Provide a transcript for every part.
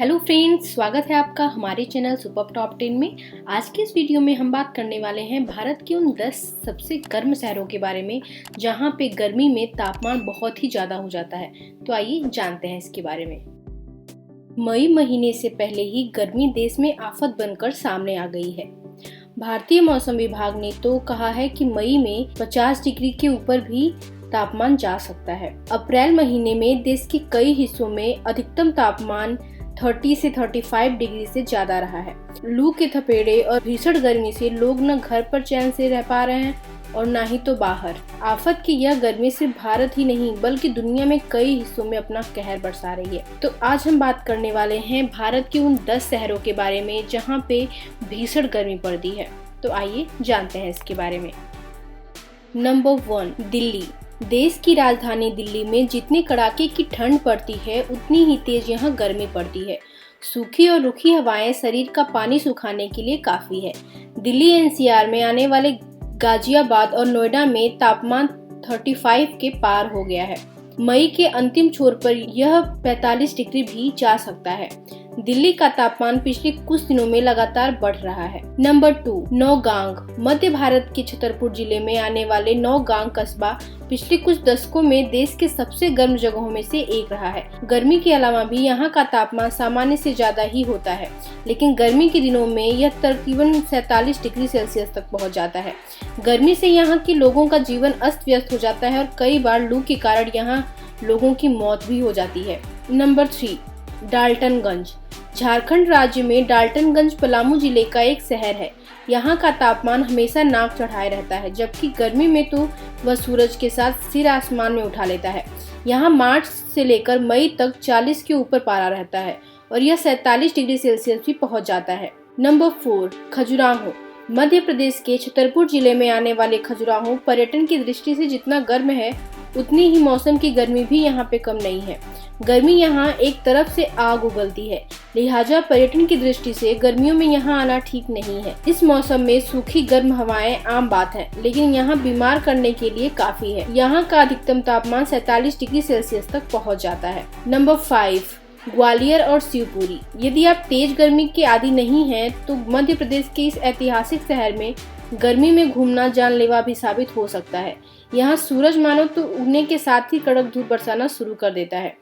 Hello friends, स्वागत है आपका हमारे चैनल सुपर टॉप 10 में। आज के इस वीडियो में हम बात करने वाले हैं भारत के उन 10 सबसे गर्म शहरों के बारे में जहां पे गर्मी में तापमान बहुत ही ज़्यादा हो जाता है। तो आइए जानते हैं इसके बारे में। मई महीने से पहले ही गर्मी देश में आफत बनकर सामने आ गई है। भारतीय मौसम विभाग ने तो कहा है कि मई में 50 डिग्री के ऊपर भी तापमान जा सकता है। अप्रैल महीने में देश के कई हिस्सों में अधिकतम तापमान 30 से 35 डिग्री से ज्यादा रहा है। लू के थपेड़े और भीषण गर्मी से लोग न घर पर चैन से रह पा रहे हैं और न ही तो बाहर। आफत की यह गर्मी सिर्फ भारत ही नहीं बल्कि दुनिया में कई हिस्सों में अपना कहर बरसा रही है। तो आज हम बात करने वाले हैं भारत के उन 10 शहरों के बारे में जहां पे भीषण गर्मी पड़ती है। तो आइए जानते हैं इसके बारे में। नंबर 1, दिल्ली। देश की राजधानी दिल्ली में जितनी कड़ाके की ठंड पड़ती है उतनी ही तेज यहाँ गर्मी पड़ती है। सूखी और रुखी हवाएं शरीर का पानी सुखाने के लिए काफी है। दिल्ली एनसीआर में आने वाले गाजियाबाद और नोएडा में तापमान 35 के पार हो गया है। मई के अंतिम छोर पर यह 45 डिग्री भी जा सकता है। दिल्ली का तापमान पिछले कुछ दिनों में लगातार बढ़ रहा है। नंबर 2, नौगांग। मध्य भारत के छतरपुर जिले में आने वाले नौगांग कस्बा पिछले कुछ दशकों में देश के सबसे गर्म जगहों में से एक रहा है। गर्मी के अलावा भी यहाँ का तापमान सामान्य से ज्यादा ही होता है, लेकिन गर्मी के दिनों में यह तकरीबन 47 डिग्री सेल्सियस तक पहुँच जाता है। गर्मी से यहाँ के लोगों का जीवन अस्त व्यस्त हो जाता है और कई बार लू के कारण यहाँ लोगों की मौत भी हो जाती है। नंबर 3, डाल्टनगंज। झारखंड राज्य में डाल्टनगंज पलामू जिले का एक शहर है। यहाँ का तापमान हमेशा नाक चढ़ाए रहता है, जबकि गर्मी में तो वह सूरज के साथ सिर आसमान में उठा लेता है। यहाँ मार्च से लेकर मई तक 40 के ऊपर पारा रहता है और यह 47 डिग्री सेल्सियस भी पहुँच जाता है। नंबर 4, खजुराहो। मध्य प्रदेश के छतरपुर जिले में आने वाले खजुराहो पर्यटन की दृष्टि से जितना गर्म है उतनी ही मौसम की गर्मी भी यहाँ पे कम नहीं है। गर्मी यहाँ एक तरफ से आग उगलती है, लिहाजा पर्यटन की दृष्टि से गर्मियों में यहाँ आना ठीक नहीं है। इस मौसम में सूखी गर्म हवाएं आम बात है, लेकिन यहाँ बीमार करने के लिए काफी है। यहाँ का अधिकतम तापमान 47 डिग्री सेल्सियस तक पहुँच जाता है। नंबर 5, ग्वालियर और शिवपुरी। यदि आप तेज गर्मी के आदी नहीं हैं, तो मध्य प्रदेश के इस ऐतिहासिक शहर में गर्मी में घूमना जानलेवा भी साबित हो सकता है। यहाँ सूरज मानो तो उगने के साथ ही कड़क धूप बरसाना शुरू कर देता है।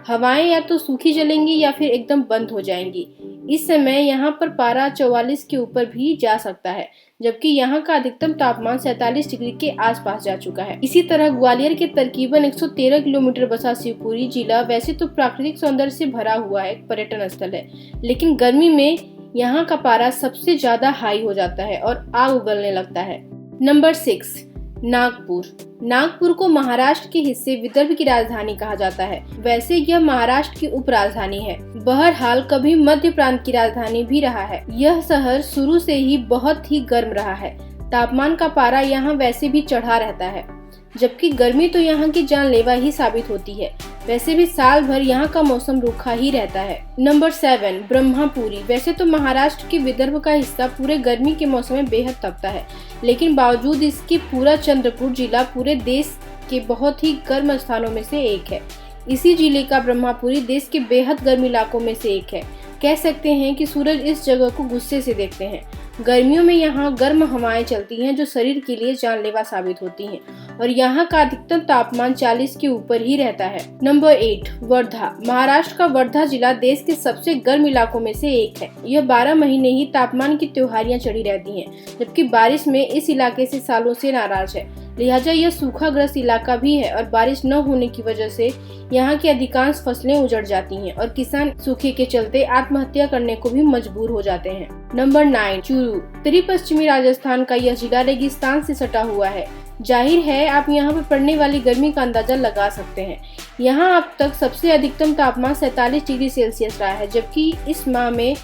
हवाएं या तो सूखी जलेंगी या फिर एकदम बंद हो जाएंगी। इस समय यहाँ पर पारा 44 के ऊपर भी जा सकता है, जबकि यहाँ का अधिकतम तापमान 47 डिग्री के आसपास जा चुका है। इसी तरह ग्वालियर के तकरीबन 113 किलोमीटर बसा शिवपुरी जिला वैसे तो प्राकृतिक सौंदर्य से भरा हुआ एक पर्यटन स्थल है, लेकिन गर्मी में यहाँ का पारा सबसे ज्यादा हाई हो जाता है और आग उगलने लगता है। नंबर 6, नागपुर। नागपुर को महाराष्ट्र के हिस्से विदर्भ की राजधानी कहा जाता है। वैसे यह महाराष्ट्र की उप राजधानी है। बहरहाल कभी मध्य प्रांत की राजधानी भी रहा है। यह शहर शुरू से ही बहुत ही गर्म रहा है। तापमान का पारा यहाँ वैसे भी चढ़ा रहता है, जबकि गर्मी तो यहाँ की जानलेवा ही साबित होती है। वैसे भी साल भर यहाँ का मौसम रूखा ही रहता है। नंबर 7, ब्रह्मपुरी। वैसे तो महाराष्ट्र के विदर्भ का हिस्सा पूरे गर्मी के मौसम में बेहद तपता है, लेकिन बावजूद इसके पूरा चंद्रपुर जिला पूरे देश के बहुत ही गर्म स्थानों में से एक है। इसी जिले का ब्रह्मपुरी देश के बेहद गर्म इलाकों में से एक है। कह सकते हैं कि सूरज इस जगह को गुस्से से देखते हैं। गर्मियों में यहाँ गर्म हवाएं चलती हैं जो शरीर के लिए जानलेवा साबित होती हैं और यहाँ का अधिकतम तापमान 40 के ऊपर ही रहता है। नंबर 8, वर्धा। महाराष्ट्र का वर्धा जिला देश के सबसे गर्म इलाकों में से एक है। यह 12 महीने ही तापमान की त्योहारियां चढ़ी रहती हैं, जबकि बारिश में इस इलाके से सालों से नाराज है। लिहाजा यह सूखाग्रस्त इलाका भी है और बारिश न होने की वजह से यहाँ की अधिकांश फसलें उजड़ जाती हैं और किसान सूखे के चलते आत्महत्या करने को भी मजबूर हो जाते हैं। नंबर 9, चूरू। उत्तरी पश्चिमी राजस्थान का यह जिला रेगिस्तान से सटा हुआ है। जाहिर है आप यहाँ पर पड़ने वाली गर्मी का अंदाजा लगा सकते हैं। यहाँ अब तक सबसे अधिकतम तापमान 47 डिग्री सेल्सियस रहा है, जबकि इस माह में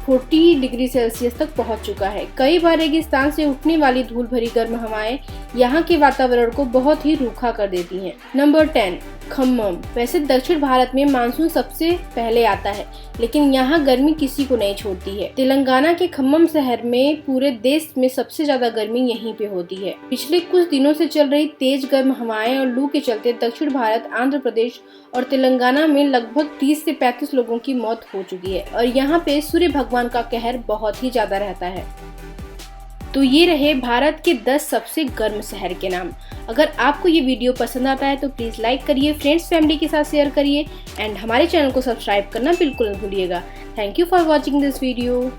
40 डिग्री सेल्सियस तक पहुंच चुका है। कई बार रेगिस्तान से उठने वाली धूल भरी गर्म हवाएं यहाँ के वातावरण को बहुत ही रूखा कर देती हैं। नंबर 10, खम्मम। वैसे दक्षिण भारत में मानसून सबसे पहले आता है, लेकिन यहाँ गर्मी किसी को नहीं छोड़ती है। तेलंगाना के खम्मम शहर में पूरे देश में सबसे ज्यादा गर्मी यहीं पे होती है। पिछले कुछ दिनों से चल रही तेज गर्म हवाएं और लू के चलते दक्षिण भारत, आंध्र प्रदेश और तेलंगाना में लगभग 30 से 35 लोगों की मौत हो चुकी है और यहाँ पे सूर्य भगवान का कहर बहुत ही ज्यादा रहता है। तो ये रहे भारत के 10 सबसे गर्म शहर के नाम। अगर आपको ये वीडियो पसंद आता है तो प्लीज़ लाइक करिए, फ्रेंड्स फैमिली के साथ शेयर करिए एंड हमारे चैनल को सब्सक्राइब करना बिल्कुल न भूलिएगा। Thank you for watching this video.